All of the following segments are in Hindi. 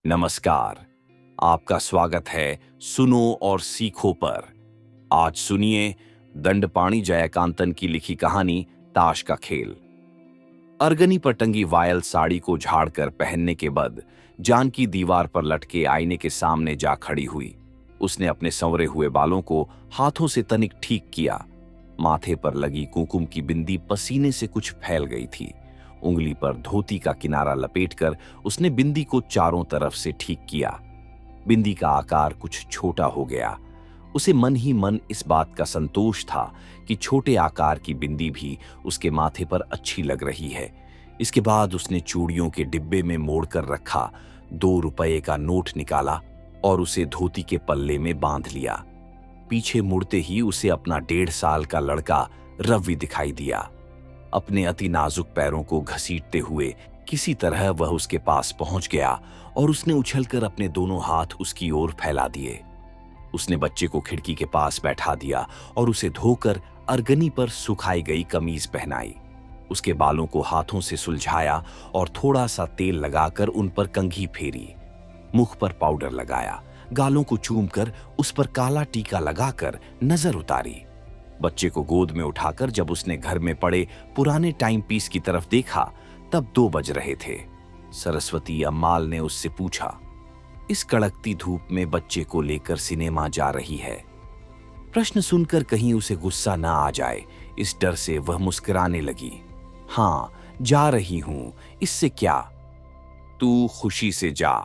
नमस्कार। आपका स्वागत है सुनो और सीखो पर। आज सुनिए दंडपाणि जयकांतन की लिखी कहानी ताश का खेल। अरगनी पर टंगी वायल साड़ी को झाड़कर पहनने के बाद जानकी दीवार पर लटके आईने के सामने जा खड़ी हुई। उसने अपने संवरे हुए बालों को हाथों से तनिक ठीक किया। माथे पर लगी कुमकुम की बिंदी पसीने से कुछ फैल गई थी। उंगली पर धोती का किनारा लपेटकर उसने बिंदी को चारों तरफ से ठीक किया। बिंदी का आकार कुछ छोटा हो गया। उसे मन ही मन इस बात का संतोष था कि छोटे आकार की बिंदी भी उसके माथे पर अच्छी लग रही है। इसके बाद उसने चूड़ियों के डिब्बे में मोड़कर रखा 2 रुपए का नोट निकाला और उसे धोती के पल्ले में बांध लिया। पीछे मुड़ते ही उसे अपना 1.5 साल का लड़का रवि दिखाई दिया। अपने अति नाजुक पैरों को घसीटते हुए किसी तरह वह उसके पास पहुंच गया और उसने उछलकर अपने दोनों हाथ उसकी ओर फैला दिए। उसने बच्चे को खिड़की के पास बैठा दिया और उसे धोकर अरगनी पर सुखाई गई कमीज पहनाई। उसके बालों को हाथों से सुलझाया और थोड़ा सा तेल लगाकर उन पर कंघी फेरी। मुख पर पाउडर लगाया, गालों को चूमकर उस पर काला टीका लगाकर नजर उतारी। बच्चे को गोद में उठाकर जब उसने घर में पड़े पुराने टाइम पीस की तरफ देखा तब 2 बज रहे थे। सरस्वती अम्माल ने उससे पूछा, इस कड़कती धूप में बच्चे को लेकर सिनेमा जा रही है? प्रश्न सुनकर कहीं उसे गुस्सा ना आ जाए, इस डर से वह मुस्कुराने लगी। हाँ, जा रही हूं, इससे क्या? तू खुशी से जा।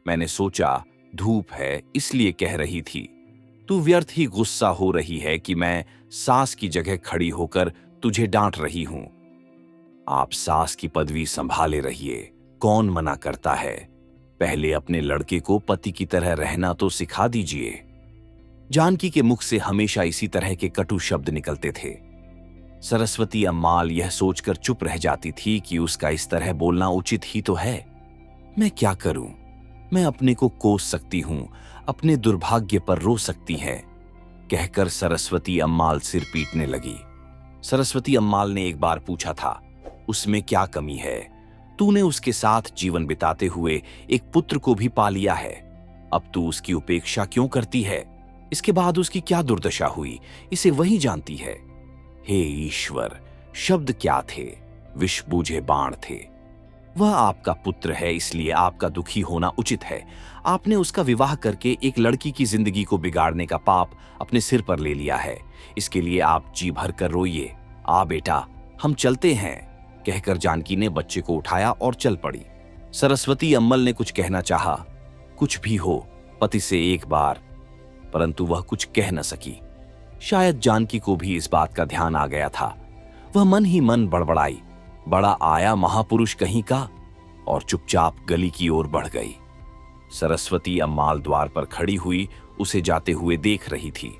मैंने सोचा धूप है इसलिए कह रही थी। तू व्यर्थ ही गुस्सा हो रही है कि मैं सास की जगह खड़ी होकर तुझे डांट रही हूं। आप सास की पदवी संभाले रहिए, कौन मना करता है। पहले अपने लड़के को पति की तरह रहना तो सिखा दीजिए। जानकी के मुख से हमेशा इसी तरह के कटु शब्द निकलते थे। सरस्वती अम्माल यह सोचकर चुप रह जाती थी कि उसका इस तरह बोलना उचित ही तो है। मैं क्या करूं? मैं अपने को कोस सकती हूं, अपने दुर्भाग्य पर रो सकती है, कहकर सरस्वती अम्माल सिर पीटने लगी। सरस्वती अम्माल ने एक बार पूछा था, उसमें क्या कमी है? तूने उसके साथ जीवन बिताते हुए एक पुत्र को भी पा लिया है। अब तू उसकी उपेक्षा क्यों करती है? इसके बाद उसकी क्या दुर्दशा हुई, इसे वही जानती है। हे ईश्वर, शब्द क्या थे? विष बूझे बाण थे। वह आपका पुत्र है, इसलिए आपका दुखी होना उचित है। आपने उसका विवाह करके एक लड़की की जिंदगी को बिगाड़ने का पाप अपने सिर पर ले लिया है। इसके लिए आप जी भर कर रोइए। आ बेटा, हम चलते हैं, कहकर जानकी ने बच्चे को उठाया और चल पड़ी। सरस्वती अम्मल ने कुछ कहना चाहा, कुछ भी हो, पति से एक बार, परंतु वह कुछ कह न सकी। शायद जानकी को भी इस बात का ध्यान आ गया था। वह मन ही मन बड़बड़ाई, बड़ा आया महापुरुष कहीं का, और चुपचाप गली की ओर बढ़ गई। सरस्वती अम्माल द्वार पर खड़ी हुई उसे जाते हुए देख रही थी।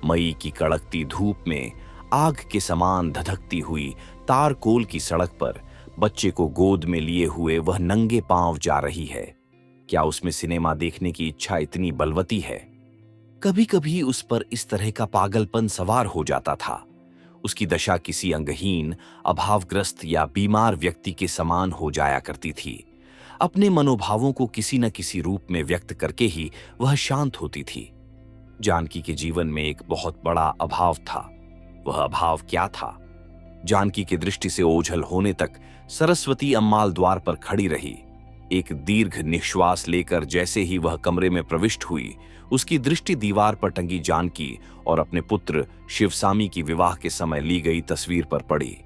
मई की कड़कती धूप में आग के समान धधकती हुई तारकोल की सड़क पर बच्चे को गोद में लिए हुए वह नंगे पांव जा रही है। क्या उसमें सिनेमा देखने की इच्छा इतनी बलवती है? कभी कभी उस पर इस तरह का पागलपन सवार हो जाता था। उसकी दशा किसी अंगहीन, अभावग्रस्त या बीमार व्यक्ति के समान हो जाया करती थी। अपने मनोभावों को किसी न किसी रूप में व्यक्त करके ही वह शांत होती थी। जानकी के जीवन में एक बहुत बड़ा अभाव था। वह अभाव क्या था? जानकी की दृष्टि से ओझल होने तक सरस्वती अम्माल द्वार पर खड़ी रही। एक दीर्घ निश्वास लेकर जैसे ही वह कमरे में प्रविष्ट हुई, उसकी दृष्टि दीवार पर टंगी जानकी और अपने पुत्र शिवसामी की विवाह के समय ली गई तस्वीर पर पड़ी।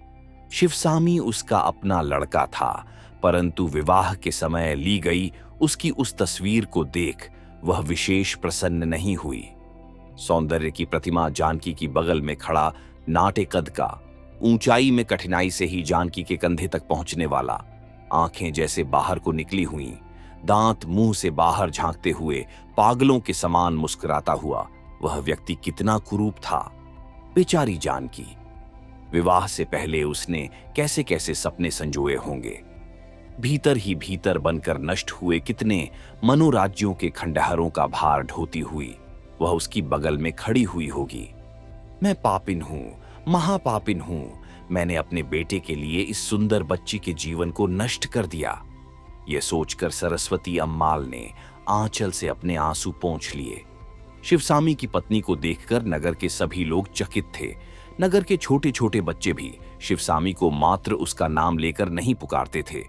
शिवसामी उसका अपना लड़का था, परंतु विवाह के समय ली गई उसकी उस तस्वीर को देख वह विशेष प्रसन्न नहीं हुई। सौंदर्य की प्रतिमा जानकी की बगल में खड़ा, नाटे कद का, ऊंचाई में कठिनाई से ही जानकी के कंधे तक पहुंचने वाला, आंखें जैसे बाहर को निकली हुई, दांत मुंह से बाहर झांकते हुए पागलों के समान मुस्कुराता हुआ वह व्यक्ति कितना कुरूप था। बेचारी जानकी, विवाह से पहले उसने कैसे कैसे सपने संजोए होंगे। भीतर ही भीतर बनकर नष्ट हुए कितने मनोराज्यों के खंडहरों का भार ढोती हुई वह उसकी बगल में खड़ी हुई होगी। मैं पापिन हूं, महापापिन हूं। मैंने अपने बेटे के लिए इस सुंदर बच्ची के जीवन को नष्ट कर दिया। यह सोचकर सरस्वती अम्माल ने आंचल से अपने आंसू पोंछ लिए। शिवसामी की पत्नी को देखकर नगर के सभी लोग चकित थे। नगर के छोटे छोटे बच्चे भी शिवसामी को मात्र उसका नाम लेकर नहीं पुकारते थे।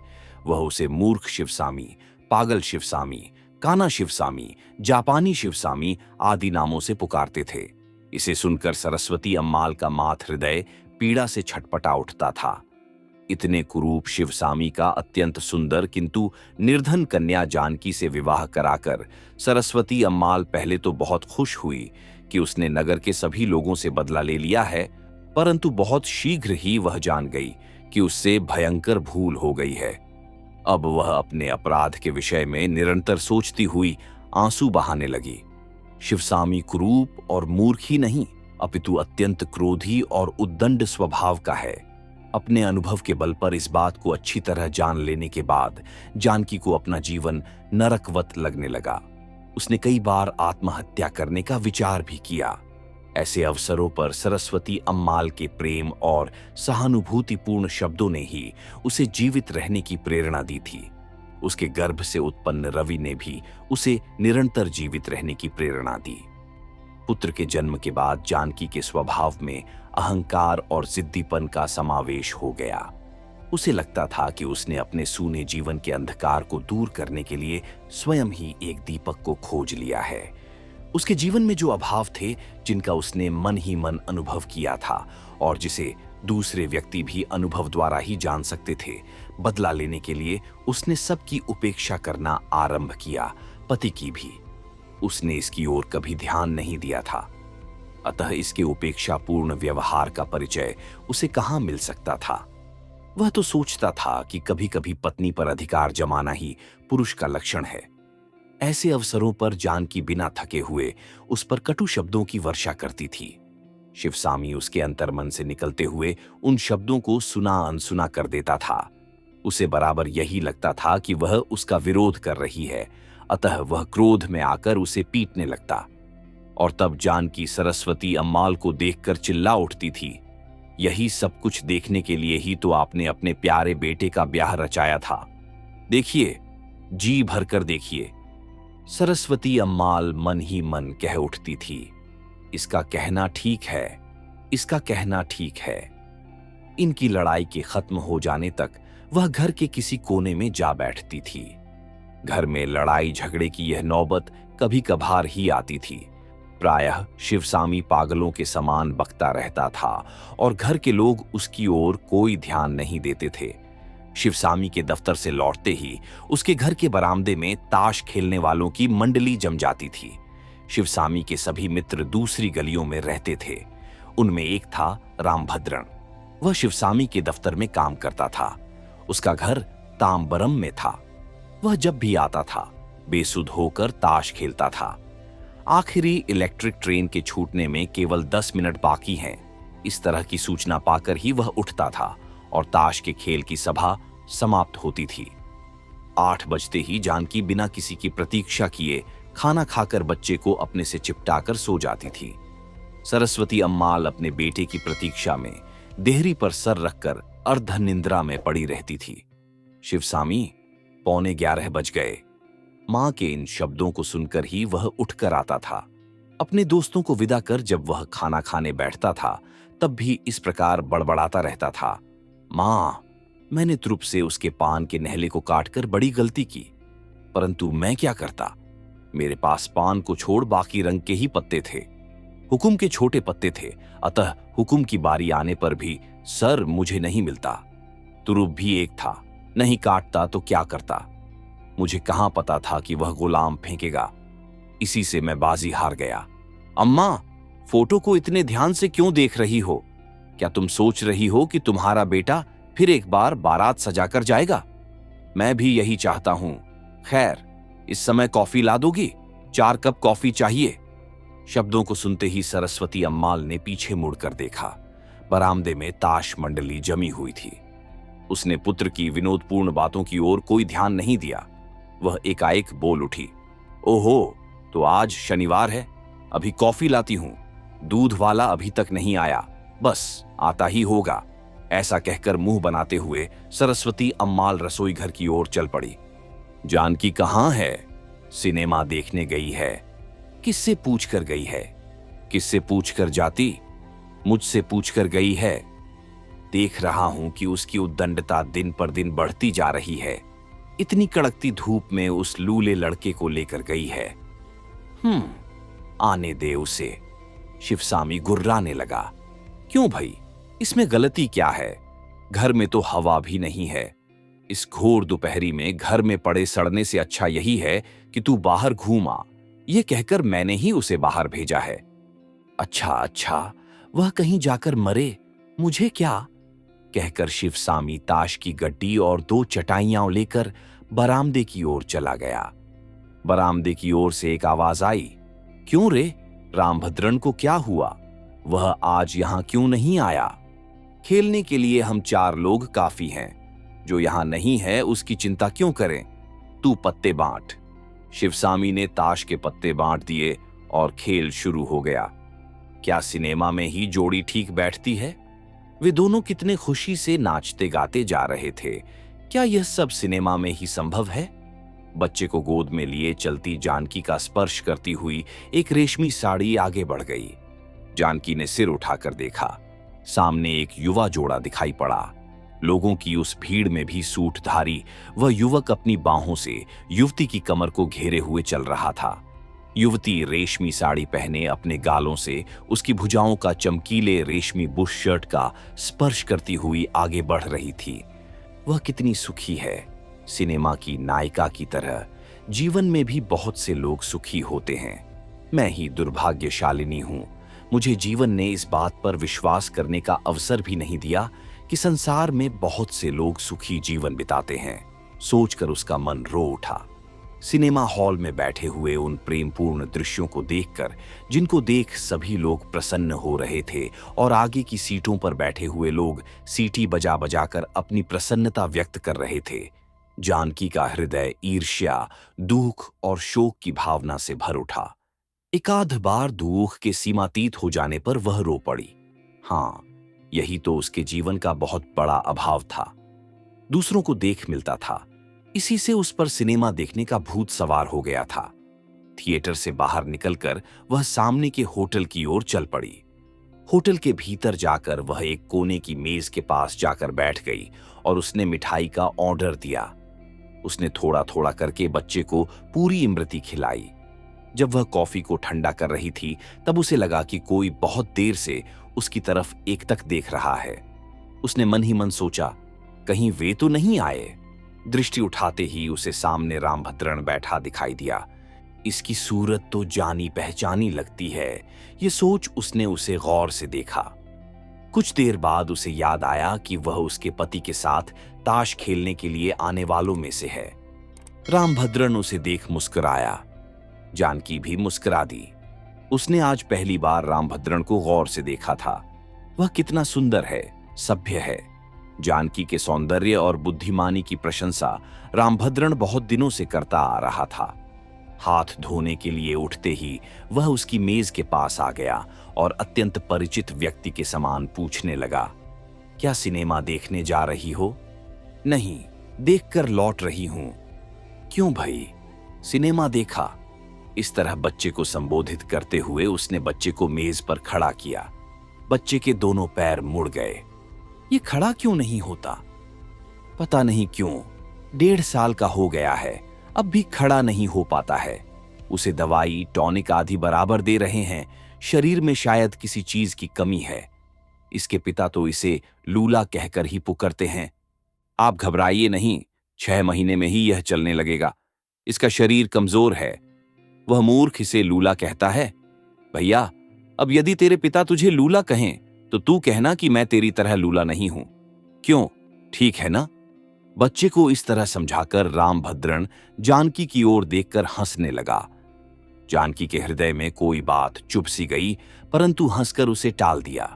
वह उसे मूर्ख शिवसामी, पागल शिवसामी, काना शिवसामी, जापानी शिवसामी आदि नामों से पुकारते थे। इसे सुनकर सरस्वती अम्माल का मात हृदय पीड़ा से छटपटा उठता था। इतने कुरूप शिवसामी का अत्यंत सुंदर किंतु निर्धन कन्या जानकी से विवाह कराकर सरस्वती अम्माल पहले तो बहुत खुश हुई कि उसने नगर के सभी लोगों से बदला ले लिया है, परंतु बहुत शीघ्र ही वह जान गई कि उससे भयंकर भूल हो गई है। अब वह अपने अपराध के विषय में निरंतर सोचती हुई आंसू बहाने लगी। शिवसामी कुरूप और मूर्ख ही नहीं, अपितु अत्यंत क्रोधी और उद्दंड स्वभाव का है। अपने अनुभव के बल पर इस बात को अच्छी तरह जान लेने के बाद जानकी को अपना जीवन नरकवत लगने लगा। उसने कई बार आत्महत्या करने का विचार भी किया। ऐसे अवसरों पर सरस्वती अम्माल के प्रेम और सहानुभूतिपूर्ण शब्दों ने ही उसे जीवित रहने की प्रेरणा दी थी। उसके गर्भ से उत्पन्न रवि ने भी उसे निरंतर जीवित रहने की प्रेरणा दी। पुत्र के जन्म के बाद जानकी के स्वभाव में अहंकार और जिद्दीपन का समावेश हो गया। उसे लगता था कि उसने अपने सूने जीवन के अंधकार को दूर करने के लिए स्वयं ही एक दीपक को खोज लिया है। उसके जीवन में जो अभाव थे, जिनका उसने मन ही मन अनुभव किया था और जिसे दूसरे व्यक्ति भी अनुभव द्वारा ही जान सकते थे, बदला लेने के लिए उसने सबकी उपेक्षा करना आरंभ किया, पति की भी। उसने इसकी ओर कभी ध्यान नहीं दिया था, अतः इसके उपेक्षापूर्ण व्यवहार का परिचय उसे कहां मिल सकता था। वह तो सोचता था कि कभी कभी पत्नी पर अधिकार जमाना ही पुरुष का लक्षण है। ऐसे अवसरों पर जानकी बिना थके हुए उस पर कटु शब्दों की वर्षा करती थी। शिवसामी उसके अंतर्मन से निकलते हुए उन शब्दों को सुना अनसुना कर देता था। उसे बराबर यही लगता था कि वह उसका विरोध कर रही है, अतः वह क्रोध में आकर उसे पीटने लगता। और तब जानकी सरस्वती अम्माल को देखकर चिल्ला उठती थी, यही सब कुछ देखने के लिए ही तो आपने अपने प्यारे बेटे का ब्याह रचाया था। देखिए, जी भरकर देखिए। सरस्वती अम्माल मन ही मन कह उठती थी, इसका कहना ठीक है, इसका कहना ठीक है। इनकी लड़ाई के खत्म हो जाने तक वह घर के किसी कोने में जा बैठती थी। घर में लड़ाई झगड़े की यह नौबत कभी कभार ही आती थी। प्रायः शिवसामी पागलों के समान बकता रहता था और घर के लोग उसकी ओर कोई ध्यान नहीं देते थे। शिवसामी के दफ्तर से लौटते ही उसके घर के बरामदे में ताश खेलने वालों की मंडली जम जाती थी। शिवसामी के सभी मित्र दूसरी गलियों में रहते थे। उनमें एक था रामभद्रण। वह शिवसामी के दफ्तर में काम करता था। उसका घर तांबरम में था। वह जब भी आता था बेसुध होकर ताश खेलता था। आखिरी इलेक्ट्रिक ट्रेन के छूटने में केवल 10 मिनट बाकी हैं, इस तरह की सूचना पाकर ही वह उठता था और ताश के खेल की सभा समाप्त होती थी। 8 बजते ही जानकी बिना किसी की प्रतीक्षा किए खाना खाकर बच्चे को अपने से चिपटाकर सो जाती थी। सरस्वती अम्माल अपने बेटे की प्रतीक्षा में देहरी पर सर रखकर अर्धनिद्रा में पड़ी रहती थी। शिवसामी, 11:15 बज गए। मां के इन शब्दों को सुनकर ही वह उठकर आता था। अपने दोस्तों को विदा कर जब वह खाना खाने बैठता था, तब भी इस प्रकार बड़बड़ाता रहता था, मां, मैंने त्रुप से उसके पान के नहले को काटकर बड़ी गलती की, परंतु मैं क्या करता, मेरे पास पान को छोड़ बाकी रंग के ही पत्ते थे। हुकुम के छोटे पत्ते थे, अतः हुकुम की बारी आने पर भी सर मुझे नहीं मिलता। तुरुप भी एक था, नहीं काटता तो क्या करता। मुझे कहां पता था कि वह गुलाम फेंकेगा। इसी से मैं बाजी हार गया। अम्मा, फोटो को इतने ध्यान से क्यों देख रही हो? क्या तुम सोच रही हो कि तुम्हारा बेटा फिर एक बार बारात सजाकर जाएगा? मैं भी यही चाहता हूं। खैर, इस समय कॉफी ला दोगी? 4 कप कॉफी चाहिए। शब्दों को सुनते ही सरस्वती अम्माल ने पीछे मुड़कर देखा। बरामदे में ताश मंडली जमी हुई थी। उसने पुत्र की विनोदपूर्ण बातों की ओर कोई ध्यान नहीं दिया। वह एकाएक बोल उठी, ओहो, तो आज शनिवार है, अभी कॉफी लाती हूं। दूध वाला अभी तक नहीं आया, बस आता ही होगा। ऐसा कहकर मुंह बनाते हुए सरस्वती अम्माल रसोई घर की ओर चल पड़ी। जानकी कहाँ है? सिनेमा देखने गई है। किससे पूछ कर गई है? किससे पूछ कर जाती? मुझसे पूछ कर गई है। देख रहा हूं कि उसकी उद्दंडता दिन पर दिन बढ़ती जा रही है। इतनी कड़कती धूप में उस लूले लड़के को लेकर गई है। आने दे उसे। शिवसामी गुर्राने लगा। क्यों भाई, इसमें गलती क्या है? घर में तो हवा भी नहीं है। इस घोर दोपहरी में घर में पड़े सड़ने से अच्छा यही है कि तू बाहर घूम आ। यह कहकर मैंने ही उसे बाहर भेजा है। अच्छा अच्छा, वह कहीं जाकर मरे, मुझे क्या? कहकर शिवसामी ताश की गड्डी और 2 चटाइयां लेकर बरामदे की ओर चला गया। बरामदे की ओर से एक आवाज आई। क्यों रे, रामभद्रन को क्या हुआ? वह आज यहां क्यों नहीं आया? खेलने के लिए हम 4 लोग काफी हैं। जो यहां नहीं है उसकी चिंता क्यों करें? तू पत्ते बांट। शिवसामी ने ताश के पत्ते बांट दिए और खेल शुरू हो गया। क्या सिनेमा में ही जोड़ी ठीक बैठती है? वे दोनों कितने खुशी से नाचते गाते जा रहे थे। क्या यह सब सिनेमा में ही संभव है? बच्चे को गोद में लिए चलती जानकी का स्पर्श करती हुई एक रेशमी साड़ी आगे बढ़ गई। जानकी ने सिर उठाकर देखा। सामने एक युवा जोड़ा दिखाई पड़ा। लोगों की उस भीड़ में भी सूटधारी वह युवक अपनी बाहों से युवती की कमर को घेरे हुए चल रहा था। युवती रेशमी साड़ी पहने अपने गालों से उसकी भुजाओं का चमकीले रेशमी बुश शर्ट का स्पर्श करती हुई आगे बढ़ रही थी। वह कितनी सुखी है। सिनेमा की नायिका की तरह जीवन में भी बहुत से लोग सुखी होते हैं। मैं ही दुर्भाग्यशालिनी हूं। मुझे जीवन ने इस बात पर विश्वास करने का अवसर भी नहीं दिया कि संसार में बहुत से लोग सुखी जीवन बिताते हैं। सोचकर उसका मन रो उठा। सिनेमा हॉल में बैठे हुए उन प्रेमपूर्ण दृश्यों को देखकर, जिनको देख सभी लोग प्रसन्न हो रहे थे और आगे की सीटों पर बैठे हुए लोग सीटी बजा बजाकर अपनी प्रसन्नता व्यक्त कर रहे थे, जानकी का हृदय ईर्ष्या, दुख और शोक की भावना से भर उठा। एकाध बार दुख के सीमातीत हो जाने पर वह रो पड़ी। हाँ, यही तो उसके जीवन का बहुत बड़ा अभाव था। दूसरों को देख मिलता था, इसी से उस पर सिनेमा देखने का भूत सवार हो गया था। थिएटर से बाहर निकलकर वह सामने के होटल की ओर चल पड़ी। होटल के भीतर जाकर वह एक कोने की मेज के पास जाकर बैठ गई और उसने मिठाई का ऑर्डर दिया। उसने थोड़ा थोड़ा करके बच्चे को पूरी इमरती खिलाई। जब वह कॉफी को ठंडा कर रही थी तब उसे लगा कि कोई बहुत देर से उसकी तरफ एकटक देख रहा है। उसने मन ही मन सोचा, कहीं वे तो नहीं आए। दृष्टि उठाते ही उसे सामने रामभद्रन बैठा दिखाई दिया। इसकी सूरत तो जानी पहचानी लगती है। ये सोच उसने उसे गौर से देखा। कुछ देर बाद उसे याद आया कि वह उसके पति के साथ ताश खेलने के लिए आने वालों में से है। रामभद्रन उसे देख मुस्कुराया। जानकी भी मुस्कुरा दी। उसने आज पहली बार रामभद्रन को गौर से देखा था। वह कितना सुंदर है, सभ्य है। जानकी के सौंदर्य और बुद्धिमानी की प्रशंसा रामभद्रन बहुत दिनों से करता आ रहा था। हाथ धोने के लिए उठते ही वह उसकी मेज के पास आ गया और अत्यंत परिचित व्यक्ति के समान पूछने लगा, क्या सिनेमा देखने जा रही हो? नहीं, देखकर लौट रही हूं। क्यों भाई, सिनेमा देखा? इस तरह बच्चे को संबोधित करते हुए उसने बच्चे को मेज पर खड़ा किया। बच्चे के दोनों पैर मुड़ गए। ये खड़ा क्यों नहीं होता? पता नहीं क्यों, 1.5 साल का हो गया है, अब भी खड़ा नहीं हो पाता है। उसे दवाई टॉनिक आदि बराबर दे रहे हैं। शरीर में शायद किसी चीज की कमी है। इसके पिता तो इसे लूला कहकर ही पुकारते हैं। आप घबराइए नहीं, 6 महीने में ही यह चलने लगेगा। इसका शरीर कमजोर है। वह मूर्ख इसे लूला कहता है। भैया, अब यदि तेरे पिता तुझे लूला कहें तो तू कहना कि मैं तेरी तरह लूला नहीं हूं। क्यों, ठीक है ना? बच्चे को इस तरह समझाकर रामभद्रन जानकी की ओर देखकर हंसने लगा। जानकी के हृदय में कोई बात चुभ सी गई, परंतु हंसकर उसे टाल दिया।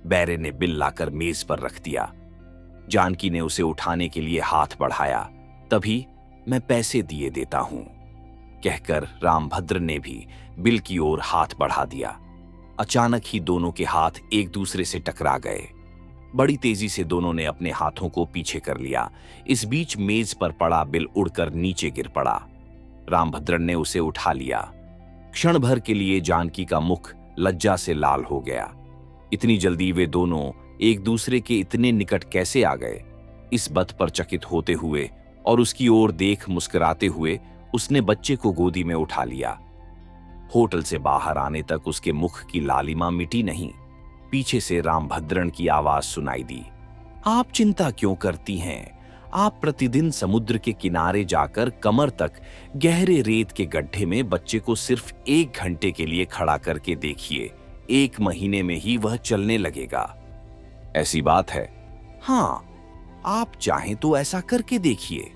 बैरे ने बिल लाकर मेज पर रख दिया। जानकी ने उसे उठाने के लिए हाथ बढ़ाया। तभी, मैं पैसे दिए देता हूं, कहकर रामभद्र ने भी बिल की ओर हाथ बढ़ा दिया। अचानक ही दोनों के हाथ एक दूसरे से टकरा गए। बड़ी तेजी से दोनों ने अपने हाथों को पीछे कर लिया। इस बीच मेज पर पड़ा बिल उड़कर नीचे गिर पड़ा। रामभद्रन ने उसे उठा लिया। क्षण भर के लिए जानकी का मुख लज्जा से लाल हो गया। इतनी जल्दी वे दोनों एक दूसरे के इतने निकट कैसे आ गए? इस बात पर चकित होते हुए और उसकी ओर देख मुस्कुराते हुए उसने बच्चे को गोदी में उठा लिया। होटल से बाहर आने तक उसके मुख की लालिमा मिटी नहीं। पीछे से रामभद्रन की आवाज सुनाई दी, आप चिंता क्यों करती हैं? आप प्रतिदिन समुद्र के किनारे जाकर कमर तक गहरे रेत के गड्ढे में बच्चे को सिर्फ 1 घंटे के लिए खड़ा करके देखिए, 1 महीने में ही वह चलने लगेगा। ऐसी बात है? हाँ, आप चाहें तो ऐसा करके देखिए।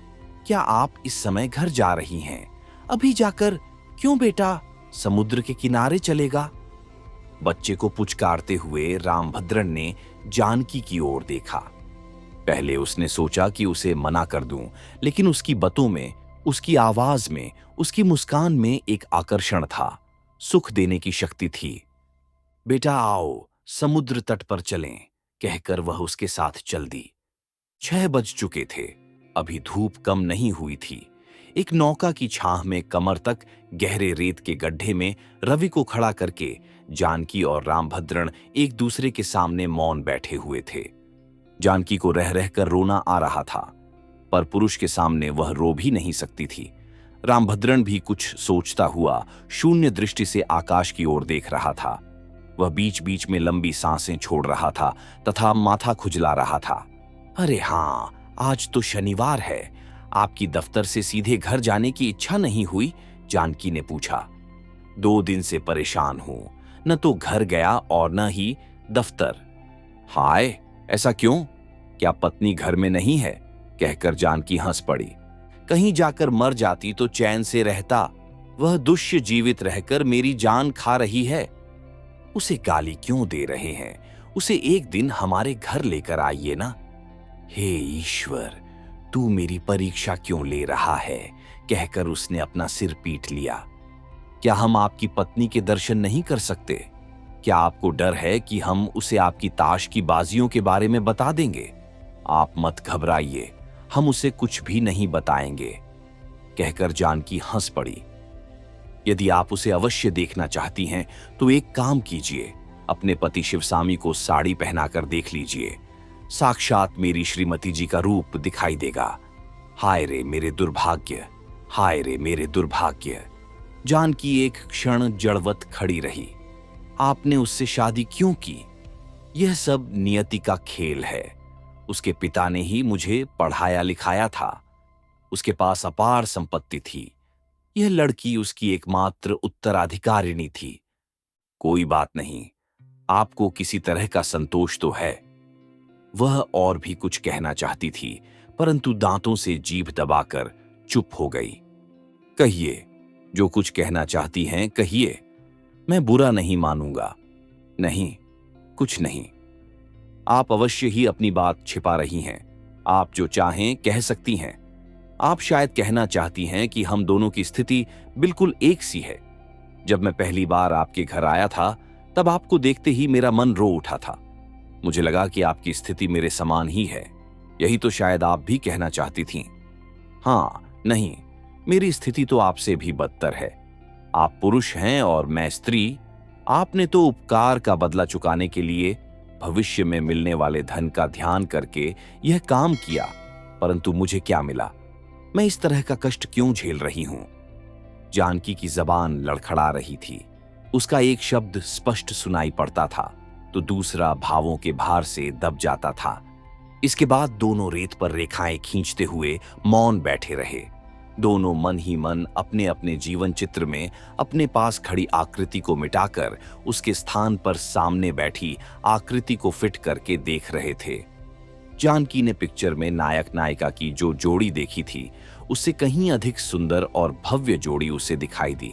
क्या आप इस समय घर जा रही हैं? अभी जाकर? क्यों बेटा, समुद्र के किनारे चलेगा? बच्चे को पुचकारते हुए रामभद्रन ने जानकी की ओर देखा। पहले उसने सोचा कि उसे मना कर दूं, लेकिन उसकी बातों में, उसकी आवाज में, उसकी मुस्कान में एक आकर्षण था, सुख देने की शक्ति थी। बेटा आओ, समुद्र तट पर चलें, कहकर वह उसके साथ चल दी। 6 बज चुके थे। अभी धूप कम नहीं हुई थी। एक नौका की छाह में कमर तक गहरे रेत के गड्ढे में रवि को खड़ा करके जानकी और रामभद्रन एक दूसरे के सामने मौन बैठे हुए थे। जानकी को रह रहकर रोना आ रहा था, पर पुरुष के सामने वह रो भी नहीं सकती थी। रामभद्रन भी कुछ सोचता हुआ शून्य दृष्टि से आकाश की ओर देख रहा था। वह बीच बीच में लंबी सांसें छोड़ रहा था तथा माथा खुजला रहा था। अरे हाँ, आज तो शनिवार है, आपकी दफ्तर से सीधे घर जाने की इच्छा नहीं हुई? जानकी ने पूछा। 2 दिन से परेशान हूं, न तो घर गया और न ही दफ्तर। हाय, ऐसा क्यों? क्या पत्नी घर में नहीं है? कहकर जानकी हंस पड़ी। कहीं जाकर मर जाती तो चैन से रहता। वह दुष्य जीवित रहकर मेरी जान खा रही है। उसे गाली क्यों दे रहे हैं? उसे एक दिन हमारे घर लेकर आइए ना। हे ईश्वर, तू मेरी परीक्षा क्यों ले रहा है? कहकर उसने अपना सिर पीट लिया। क्या हम आपकी पत्नी के दर्शन नहीं कर सकते? क्या आपको डर है कि हम उसे आपकी ताश की बाजियों के बारे में बता देंगे? आप मत घबराइए, हम उसे कुछ भी नहीं बताएंगे, कहकर जानकी हंस पड़ी। यदि आप उसे अवश्य देखना चाहती हैं तो एक काम कीजिए, अपने पति शिवसामी को साड़ी पहनाकर देख लीजिए। साक्षात मेरी श्रीमती जी का रूप दिखाई देगा। हाय रे मेरे दुर्भाग्य, हाय रे मेरे दुर्भाग्य। जानकी एक क्षण जड़वत खड़ी रही। आपने उससे शादी क्यों की? यह सब नियति का खेल है। उसके पिता ने ही मुझे पढ़ाया लिखाया था। उसके पास अपार संपत्ति थी। यह लड़की उसकी एकमात्र उत्तराधिकारिणी थी। कोई बात नहीं, आपको किसी तरह का संतोष तो है। वह और भी कुछ कहना चाहती थी, परंतु दांतों से जीभ दबाकर चुप हो गई। कहिए, जो कुछ कहना चाहती हैं कहिए, मैं बुरा नहीं मानूंगा। नहीं, कुछ नहीं। आप अवश्य ही अपनी बात छिपा रही हैं। आप जो चाहें कह सकती हैं। आप शायद कहना चाहती हैं कि हम दोनों की स्थिति बिल्कुल एक सी है। जब मैं पहली बार आपके घर आया था, तब आपको देखते ही मेरा मन रो उठा था। मुझे लगा कि आपकी स्थिति मेरे समान ही है। यही तो शायद आप भी कहना चाहती थीं। हाँ, नहीं, मेरी स्थिति तो आपसे भी बदतर है। आप पुरुष हैं और मैं स्त्री। आपने तो उपकार का बदला चुकाने के लिए भविष्य में मिलने वाले धन का ध्यान करके यह काम किया, परंतु मुझे क्या मिला? मैं इस तरह का कष्ट क्यों झेल रही हूं? जानकी की जबान लड़खड़ा रही थी। उसका एक शब्द स्पष्ट सुनाई पड़ता था तो दूसरा भावों के भार से दब जाता था। इसके बाद दोनों रेत पर रेखाएं खींचते हुए मौन बैठे रहे। दोनों मन ही मन अपने अपने जीवन चित्र में अपने पास खड़ी आकृति को मिटाकर उसके स्थान पर सामने बैठी आकृति को फिट करके देख रहे थे। जानकी ने पिक्चर में नायक नायिका की जो जोड़ी देखी थी, उससे कहीं अधिक सुंदर और भव्य जोड़ी उसे दिखाई दी।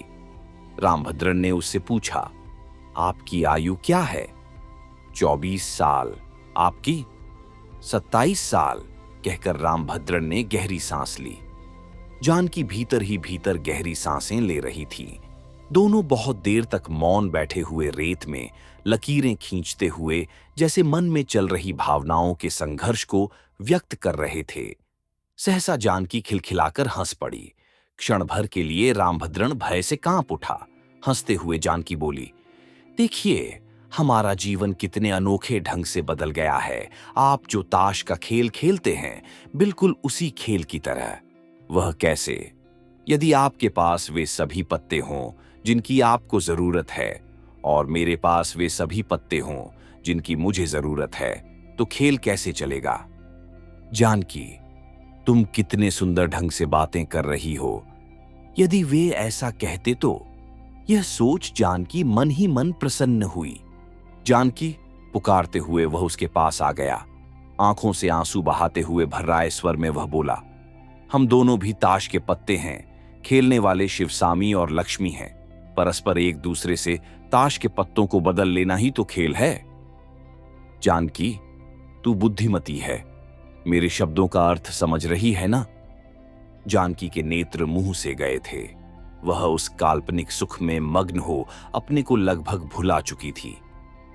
रामभद्रन ने उससे पूछा, आपकी आयु क्या है? 24 साल। आपकी? 27 साल, कहकर रामभद्रन ने गहरी सांस ली। जानकी भीतर ही भीतर गहरी सांसें ले रही थी। दोनों बहुत देर तक मौन बैठे हुए रेत में लकीरें खींचते हुए जैसे मन में चल रही भावनाओं के संघर्ष को व्यक्त कर रहे थे। सहसा जानकी खिलखिलाकर हंस पड़ी। क्षण भर के लिए रामभद्रण भय से कांप उठा। हंसते हुए जानकी बोली, देखिए, हमारा जीवन कितने अनोखे ढंग से बदल गया है। आप जो ताश का खेल खेलते हैं, बिल्कुल उसी खेल की तरह। वह कैसे? यदि आपके पास वे सभी पत्ते हों जिनकी आपको जरूरत है, और मेरे पास वे सभी पत्ते हों जिनकी मुझे जरूरत है, तो खेल कैसे चलेगा? जानकी, तुम कितने सुंदर ढंग से बातें कर रही हो। यदि वे ऐसा कहते तो? यह सोच जानकी मन ही मन प्रसन्न हुई। जानकी, पुकारते हुए वह उसके पास आ गया। आंखों से आंसू बहाते हुए भर्राए स्वर में वह बोला, हम दोनों भी ताश के पत्ते हैं। खेलने वाले शिवसामी और लक्ष्मी हैं। परस्पर एक दूसरे से ताश के पत्तों को बदल लेना ही तो खेल है। जानकी, तू बुद्धिमती है। मेरे शब्दों का अर्थ समझ रही है ना? जानकी के नेत्र मुंह से गए थे। वह उस काल्पनिक सुख में मग्न हो अपने को लगभग भुला चुकी थी।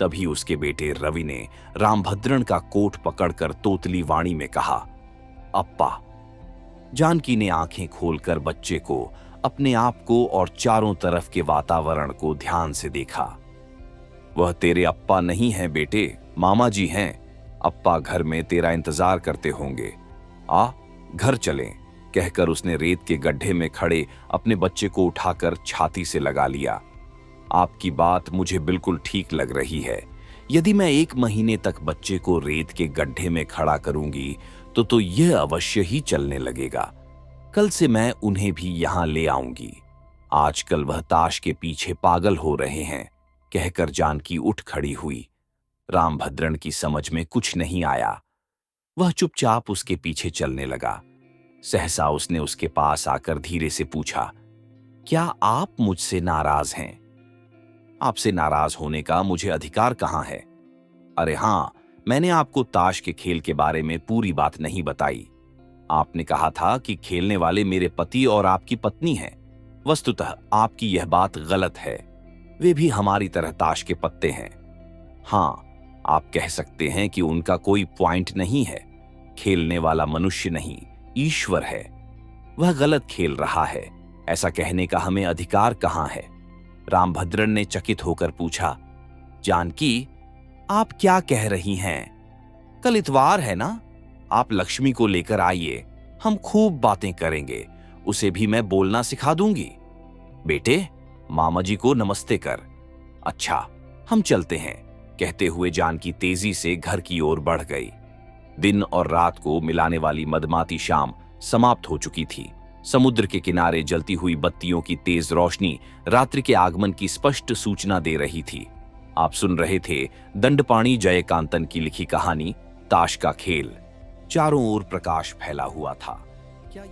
तभी उसके बेटे रवि ने रामभद्रण का कोट पकड़कर तोतली वाणी में कहा, अप्पा। जानकी ने आंखें खोलकर बच्चे को, अपने आप को और चारों तरफ के वातावरण को ध्यान से देखा। वह तेरे अप्पा नहीं हैं बेटे, मामा जी हैं। अप्पा घर में तेरा इंतजार करते होंगे। आ, घर चलें, कहकर उसने रेत के गड्ढे में खड़े अपने बच्चे को उठाकर छाती से लगा लिया। आपकी बात मुझे बिल्कुल ठीक लग रही है। यदि मैं 1 महीने तक बच्चे को रेत के गड्ढे में खड़ा करूंगी तो यह अवश्य ही चलने लगेगा। कल से मैं उन्हें भी यहां ले आऊंगी। आजकल वह ताश के पीछे पागल हो रहे हैं, कहकर जानकी उठ खड़ी हुई। रामभद्रण की समझ में कुछ नहीं आया। वह चुपचाप उसके पीछे चलने लगा। सहसा उसने उसके पास आकर धीरे से पूछा, क्या आप मुझसे नाराज हैं? आपसे नाराज होने का मुझे अधिकार कहां है? अरे हां, मैंने आपको ताश के खेल के बारे में पूरी बात नहीं बताई। आपने कहा था कि खेलने वाले मेरे पति और आपकी पत्नी हैं। वस्तुतः आपकी यह बात गलत है। वे भी हमारी तरह ताश के पत्ते हैं। हां, आप कह सकते हैं कि उनका कोई पॉइंट नहीं है। खेलने वाला मनुष्य नहीं, ईश्वर है। वह गलत खेल रहा है, ऐसा कहने का हमें अधिकार कहां है? रामभद्रन ने चकित होकर पूछा, जानकी, आप क्या कह रही हैं? कल इतवार है ना? आप लक्ष्मी को लेकर आइए, हम खूब बातें करेंगे। उसे भी मैं बोलना सिखा दूंगी। बेटे, मामा जी को नमस्ते कर। अच्छा, हम चलते हैं, कहते हुए जानकी तेजी से घर की ओर बढ़ गई। दिन और रात को मिलाने वाली मदमाती शाम समाप्त हो चुकी थी। समुद्र के किनारे जलती हुई बत्तियों की तेज रोशनी रात्रि के आगमन की स्पष्ट सूचना दे रही थी। आप सुन रहे थे दंडपाणि जयकांतन की लिखी कहानी ताश का खेल। चारों ओर प्रकाश फैला हुआ था। क्या